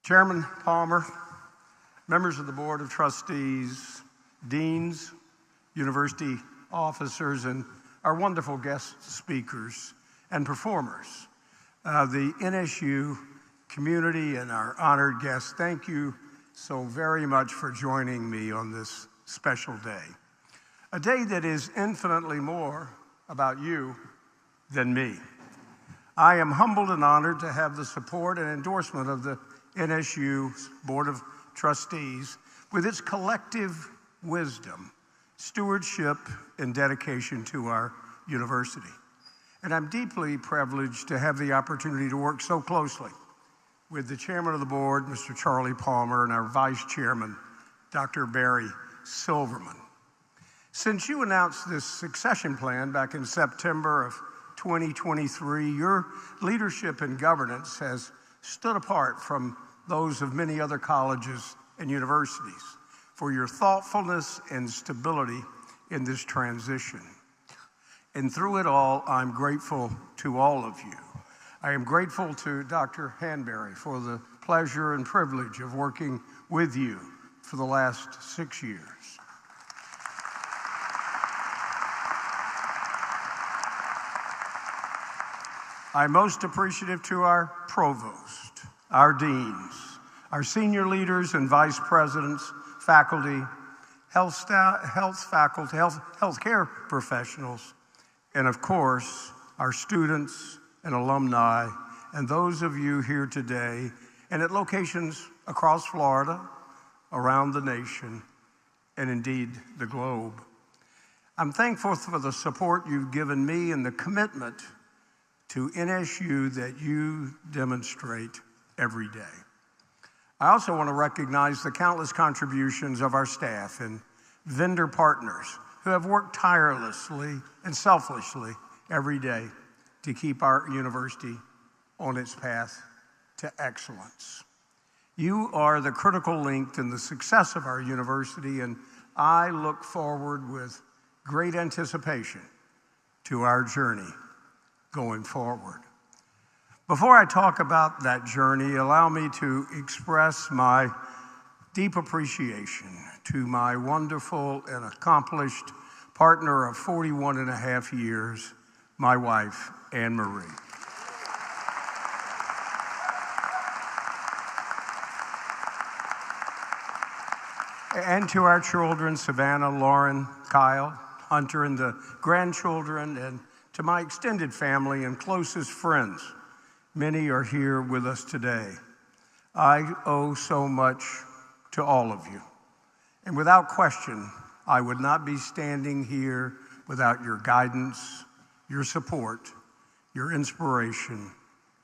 Chairman Palmer, members of the Board of Trustees, deans, university officers, and our wonderful guest speakers and performers, the NSU community and our honored guests, thank you so very much for joining me on this special day. A day that is infinitely more about you than me. I am humbled and honored to have the support and endorsement of the NSU Board of Trustees with its collective wisdom, stewardship, and dedication to our university. And I'm deeply privileged to have the opportunity to work so closely with the chairman of the board, Mr. Charlie Palmer, and our vice chairman, Dr. Barry Silverman. Since you announced this succession plan back in September of 2023, your leadership and governance has stood apart from those of many other colleges and universities for your thoughtfulness and stability in this transition. And through it all, I'm grateful to all of you. I am grateful to Dr. Hanberry for the pleasure and privilege of working with you for the last 6 years. I'm most appreciative to our provost, our deans, our senior leaders and vice presidents, faculty, healthcare professionals, and of course, our students and alumni, and those of you here today and at locations across Florida, around the nation, and indeed the globe. I'm thankful for the support you've given me and the commitment to NSU that you demonstrate every day. I also want to recognize the countless contributions of our staff and vendor partners who have worked tirelessly and selflessly every day to keep our university on its path to excellence. You are the critical link in the success of our university, and I look forward with great anticipation to our journey going forward. Before I talk about that journey, allow me to express my deep appreciation to my wonderful and accomplished partner of 41 and a half years, my wife, Anne Marie. And to our children, Savannah, Lauren, Kyle, Hunter, and the grandchildren, and to my extended family and closest friends. Many are here with us today. I owe so much to all of you. And without question, I would not be standing here without your guidance, your support, your inspiration,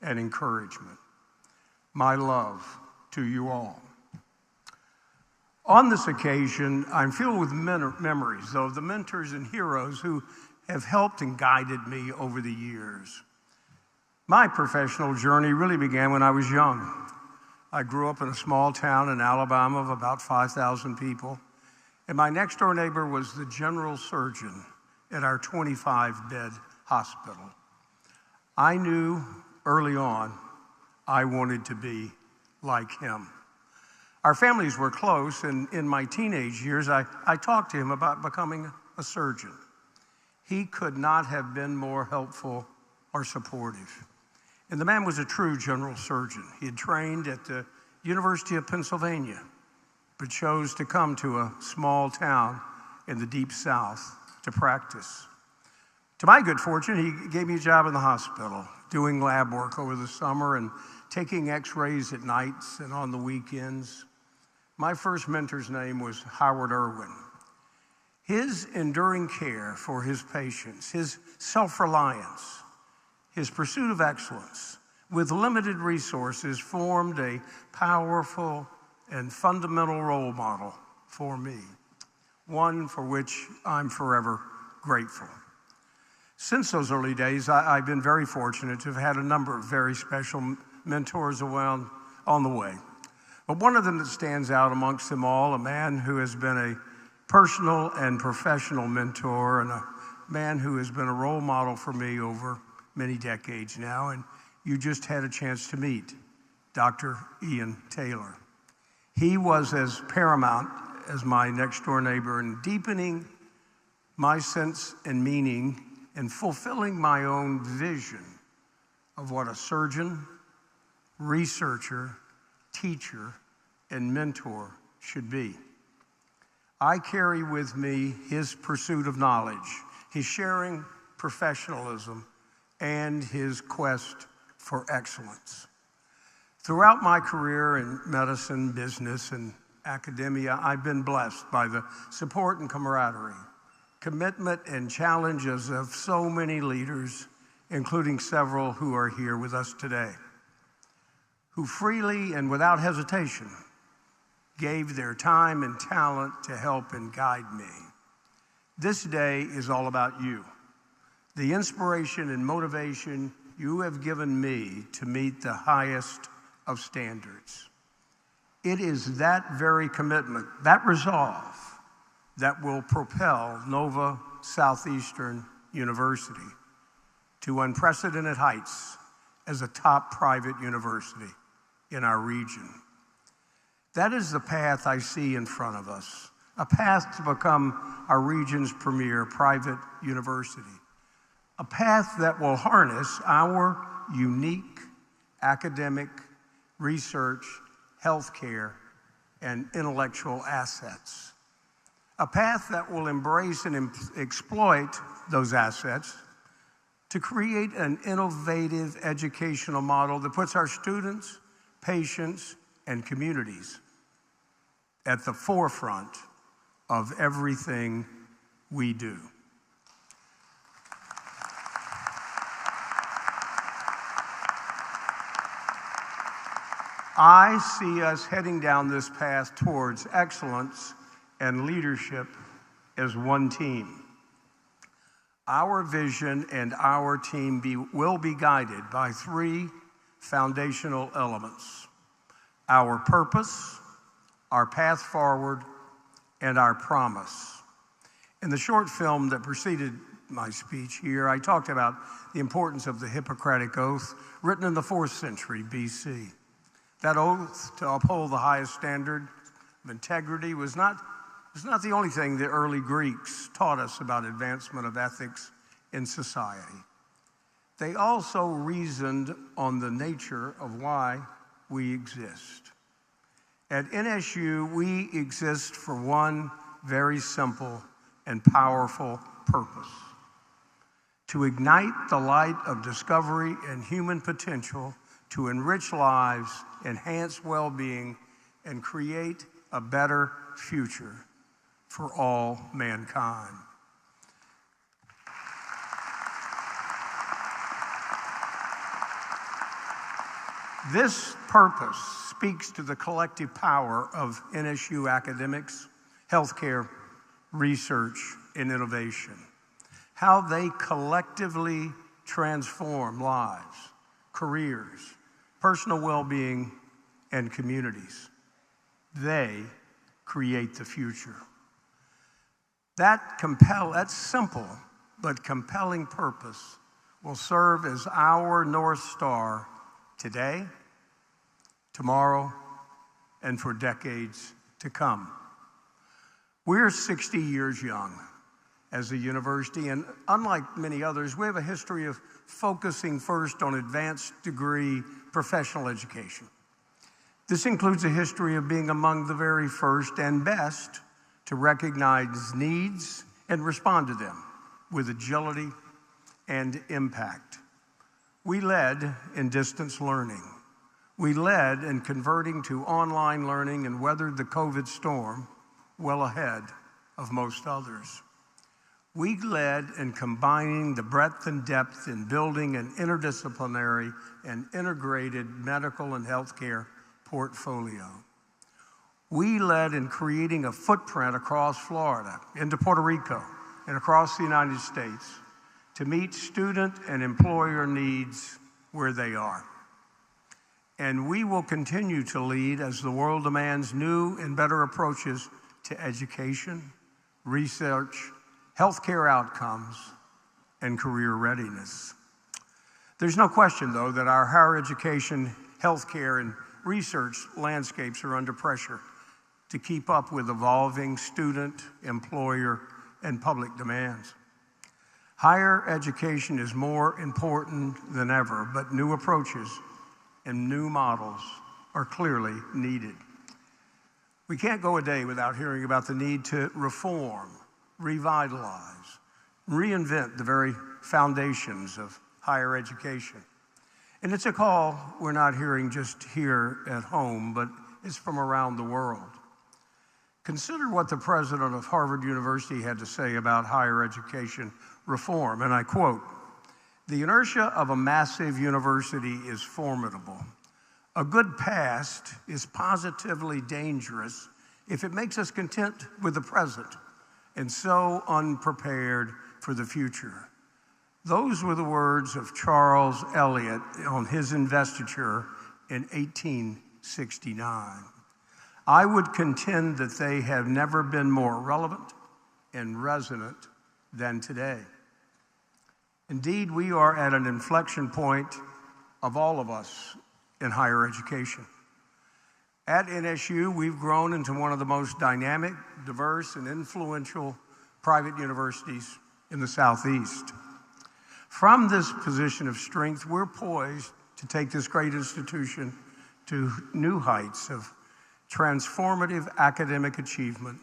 and encouragement. My love to you all. On this occasion, I'm filled with memories of the mentors and heroes who have helped and guided me over the years. My professional journey really began when I was young. I grew up in a small town in Alabama of about 5,000 people, and my next door neighbor was the general surgeon at our 25-bed hospital. I knew early on I wanted to be like him. Our families were close, and in my teenage years, I talked to him about becoming a surgeon. He could not have been more helpful or supportive. And the man was a true general surgeon. He had trained at the University of Pennsylvania, but chose to come to a small town in the deep South to practice. To my good fortune, he gave me a job in the hospital, doing lab work over the summer and taking x-rays at nights and on the weekends. My first mentor's name was Howard Irwin. His enduring care for his patients, his self-reliance, his pursuit of excellence with limited resources formed a powerful and fundamental role model for me, one for which I'm forever grateful. Since those early days, I've been very fortunate to have had a number of very special mentors around on the way. But one of them that stands out amongst them all, a man who has been a personal and professional mentor and a man who has been a role model for me over many decades now, and you just had a chance to meet Dr. Ian Taylor. He was as paramount as my next-door neighbor in deepening my sense and meaning and fulfilling my own vision of what a surgeon, researcher, teacher, and mentor should be. I carry with me his pursuit of knowledge, his sharing professionalism, and his quest for excellence. Throughout my career in medicine, business, and academia, I've been blessed by the support and camaraderie, commitment and challenges of so many leaders, including several who are here with us today, who freely and without hesitation gave their time and talent to help and guide me. This day is all about you, the inspiration and motivation you have given me to meet the highest of standards. It is that very commitment, that resolve, that will propel Nova Southeastern University to unprecedented heights as a top private university in our region. That is the path I see in front of us, a path to become our region's premier private university, a path that will harness our unique academic, research, healthcare, and intellectual assets, a path that will embrace and exploit those assets to create an innovative educational model that puts our students, patients, and communities at the forefront of everything we do. I see us heading down this path towards excellence and leadership as one team. Our vision and our team will be guided by three foundational elements: our purpose, our path forward, and our promise. In the short film that preceded my speech here, I talked about the importance of the Hippocratic Oath, written in the 4th century BC. That oath to uphold the highest standard of integrity was not the only thing the early Greeks taught us about advancement of ethics in society. They also reasoned on the nature of why we exist. At NSU, we exist for one very simple and powerful purpose: to ignite the light of discovery and human potential to enrich lives, enhance well-being, and create a better future for all mankind. This purpose speaks to the collective power of NSU academics, healthcare, research, and innovation, how they collectively transform lives, careers, personal well-being, and communities. They create the future. That simple but compelling purpose will serve as our North Star today, tomorrow, and for decades to come. We're 60 years young as a university, and unlike many others, we have a history of focusing first on advanced degree professional education. This includes a history of being among the very first and best to recognize needs and respond to them with agility and impact. We led in distance learning. We led in converting to online learning and weathered the COVID storm well ahead of most others. We led in combining the breadth and depth in building an interdisciplinary and integrated medical and healthcare portfolio. We led in creating a footprint across Florida, into Puerto Rico, and across the United States to meet student and employer needs where they are. And we will continue to lead as the world demands new and better approaches to education, research, healthcare outcomes, and career readiness. There's no question, though, that our higher education, healthcare, and research landscapes are under pressure to keep up with evolving student, employer, and public demands. Higher education is more important than ever, but new approaches and new models are clearly needed. We can't go a day without hearing about the need to reform, revitalize, reinvent the very foundations of higher education. And it's a call we're not hearing just here at home, but it's from around the world. Consider what the president of Harvard University had to say about higher education reform, and I quote, "The inertia of a massive university is formidable. A good past is positively dangerous if it makes us content with the present and so unprepared for the future." Those were the words of Charles Eliot on his investiture in 1869. I would contend that they have never been more relevant and resonant than today. Indeed, we are at an inflection point of all of us in higher education. At NSU, we've grown into one of the most dynamic, diverse, and influential private universities in the Southeast. From this position of strength, we're poised to take this great institution to new heights of transformative academic achievement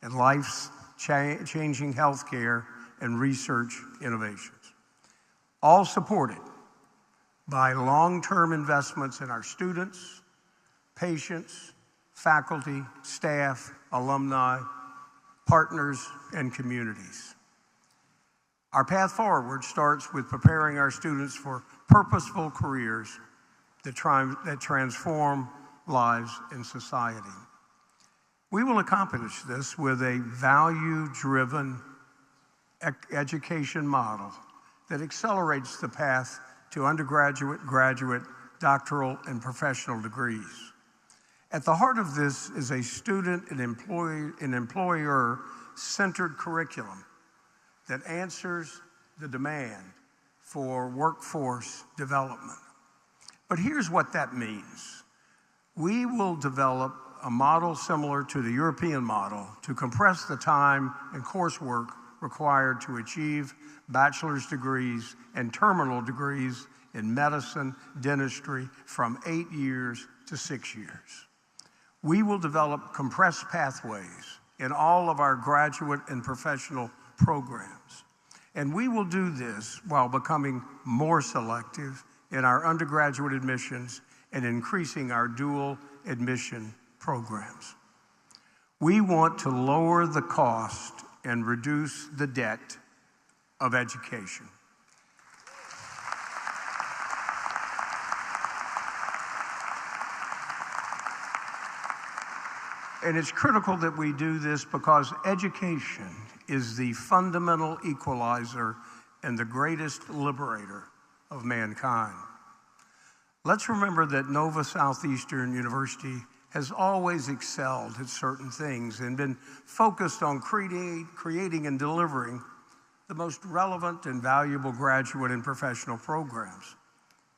and life-changing healthcare and research innovations, all supported by long-term investments in our students, patients, faculty, staff, alumni, partners, and communities. Our path forward starts with preparing our students for purposeful careers that transform lives in society. We will accomplish this with a value-driven education model that accelerates the path to undergraduate, graduate, doctoral, and professional degrees. At the heart of this is a student and employer-centered curriculum that answers the demand for workforce development. But here's what that means. We will develop a model similar to the European model to compress the time and coursework required to achieve bachelor's degrees and terminal degrees in medicine, dentistry from 8 years to 6 years. We will develop compressed pathways in all of our graduate and professional programs. And we will do this while becoming more selective in our undergraduate admissions and increasing our dual admission programs. We want to lower the cost and reduce the debt of education. And it's critical that we do this because education is the fundamental equalizer and the greatest liberator of mankind. Let's remember that Nova Southeastern University has always excelled at certain things and been focused on creating and delivering the most relevant and valuable graduate and professional programs.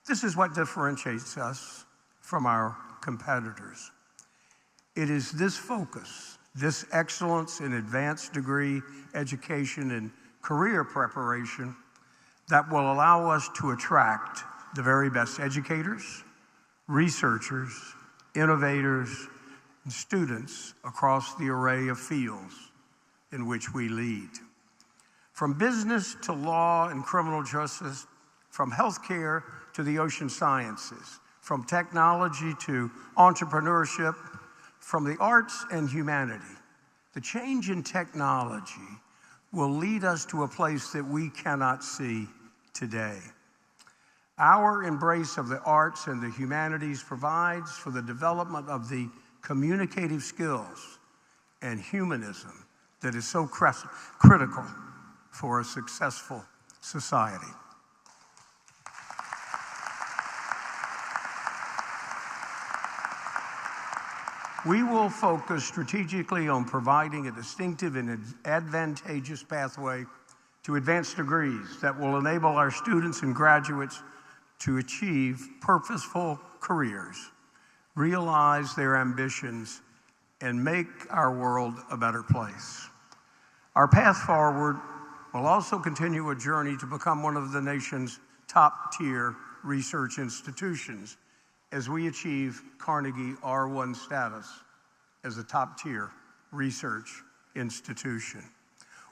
This is what differentiates us from our competitors. It is this focus, this excellence in advanced degree education and career preparation that will allow us to attract the very best educators, researchers, innovators, and students across the array of fields in which we lead. From business to law and criminal justice, from healthcare to the ocean sciences, from technology to entrepreneurship, from the arts and humanity, the change in technology will lead us to a place that we cannot see today. Our embrace of the arts and the humanities provides for the development of the communicative skills and humanism that is so critical for a successful society. We will focus strategically on providing a distinctive and advantageous pathway to advanced degrees that will enable our students and graduates to achieve purposeful careers realize their ambitions, and make our world a better place. Our path forward will also continue a journey to become one of the nation's top-tier research institutions as we achieve Carnegie R1 status as a top-tier research institution.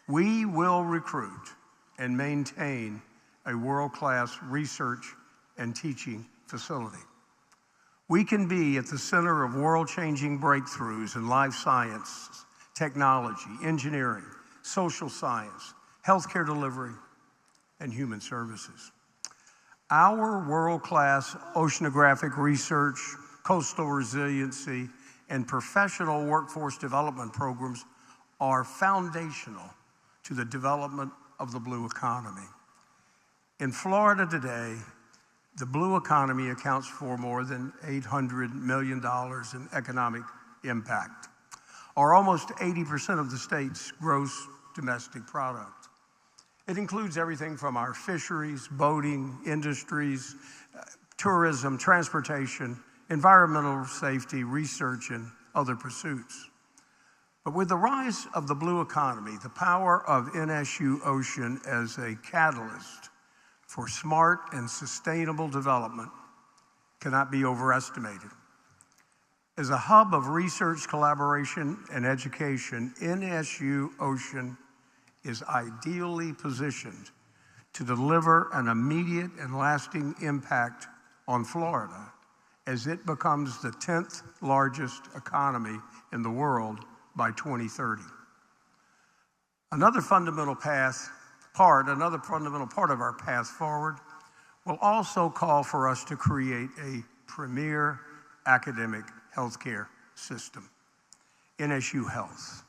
We will recruit and maintain a world-class research and teaching facility. We can be at the center of world-changing breakthroughs in life sciences, technology, engineering, social science, healthcare delivery, and human services. Our world-class oceanographic research, coastal resiliency, and professional workforce development programs are foundational to the development of the blue economy. In Florida today, the blue economy accounts for more than $800 million in economic impact, or almost 80% of the state's gross domestic product. It includes everything from our fisheries, boating, industries, tourism, transportation, environmental safety, research, and other pursuits. But with the rise of the blue economy, the power of NSU Ocean as a catalyst for smart and sustainable development cannot be overestimated. As a hub of research, collaboration, and education, NSU Ocean is ideally positioned to deliver an immediate and lasting impact on Florida as it becomes the 10th largest economy in the world by 2030. Another fundamental part of our path forward will also call for us to create a premier academic healthcare system, NSU Health.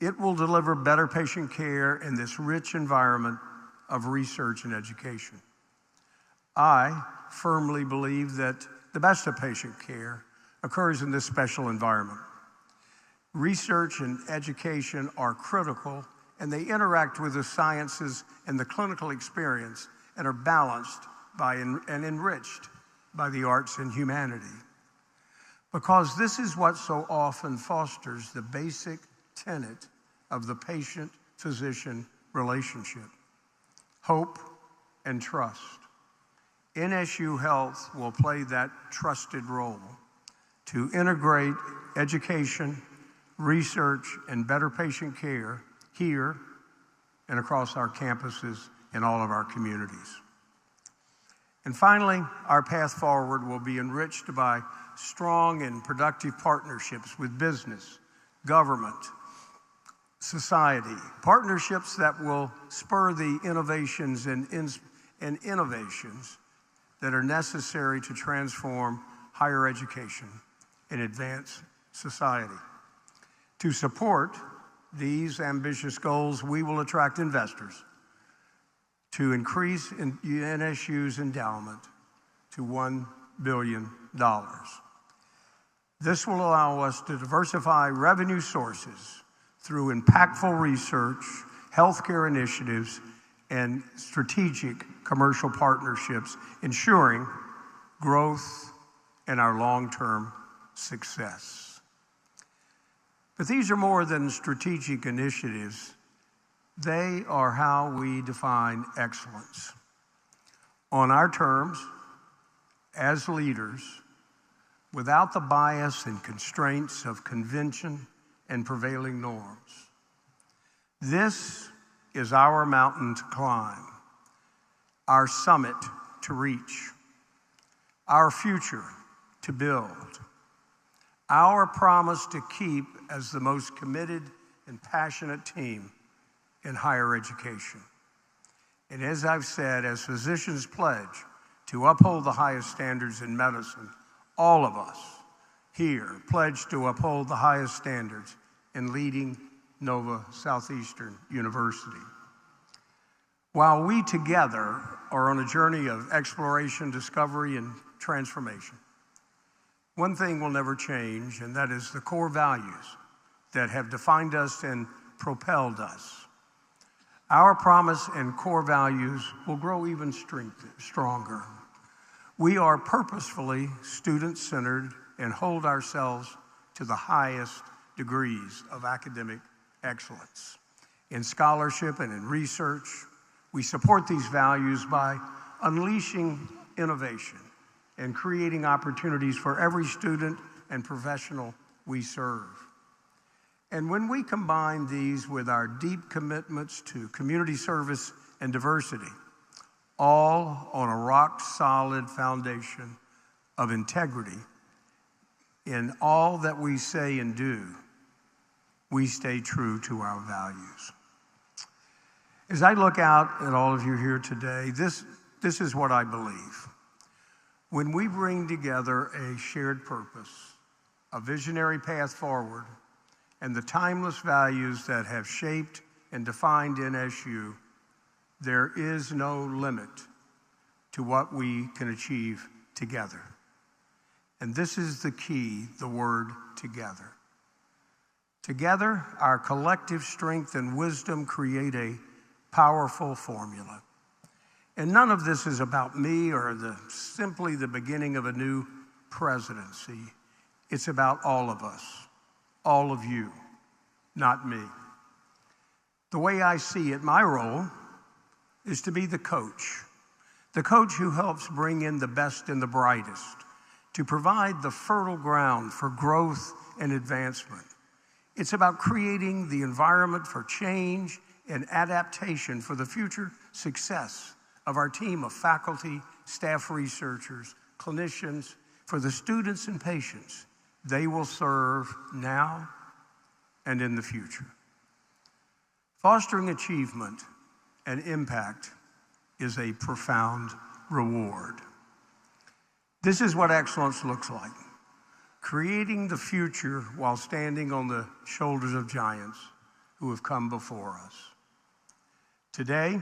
It will deliver better patient care in this rich environment of research and education. I firmly believe that the best of patient care occurs in this special environment. Research and education are critical, and they interact with the sciences and the clinical experience and are balanced by and enriched by the arts and humanity. Because this is what so often fosters the basic tenet of the patient-physician relationship: hope and trust. NSU Health will play that trusted role to integrate education, research, and better patient care here and across our campuses and all of our communities. And finally, our path forward will be enriched by strong and productive partnerships with business, government, society, partnerships that will spur the innovations and innovations that are necessary to transform higher education and advance society. To support these ambitious goals, we will attract investors to increase NSU's endowment to $1 billion. This will allow us to diversify revenue sources through impactful research, healthcare initiatives, and strategic commercial partnerships, ensuring growth and our long-term success. But these are more than strategic initiatives. They are how we define excellence. On our terms, as leaders, without the bias and constraints of convention and prevailing norms. This is our mountain to climb, our summit to reach, our future to build, our promise to keep as the most committed and passionate team in higher education. And as I've said, as physicians pledge to uphold the highest standards in medicine, all of us here pledge to uphold the highest standards in leading Nova Southeastern University. While we together are on a journey of exploration, discovery, and transformation, one thing will never change, and that is the core values that have defined us and propelled us. Our promise and core values will grow even stronger. We are purposefully student-centered, and hold ourselves to the highest degrees of academic excellence. In scholarship and in research, we support these values by unleashing innovation and creating opportunities for every student and professional we serve. And when we combine these with our deep commitments to community service and diversity, all on a rock-solid foundation of integrity in all that we say and do, we stay true to our values. As I look out at all of you here today, this is what I believe. When we bring together a shared purpose, a visionary path forward, and the timeless values that have shaped and defined NSU, there is no limit to what we can achieve together. And this is the key, the word together. Together, our collective strength and wisdom create a powerful formula. And none of this is about me or simply the beginning of a new presidency. It's about all of us, all of you, not me. The way I see it, my role is to be the coach who helps bring in the best and the brightest, to provide the fertile ground for growth and advancement. It's about creating the environment for change and adaptation for the future success of our team of faculty, staff researchers, clinicians, for the students and patients they will serve now and in the future. Fostering achievement and impact is a profound reward. This is what excellence looks like: creating the future while standing on the shoulders of giants who have come before us. Today,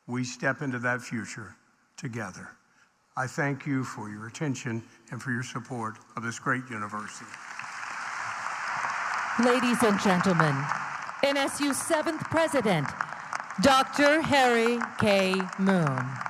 we step into that future together. I thank you for your attention and for your support of this great university. Ladies and gentlemen, NSU's 7th president, Dr. Harry K. Moon.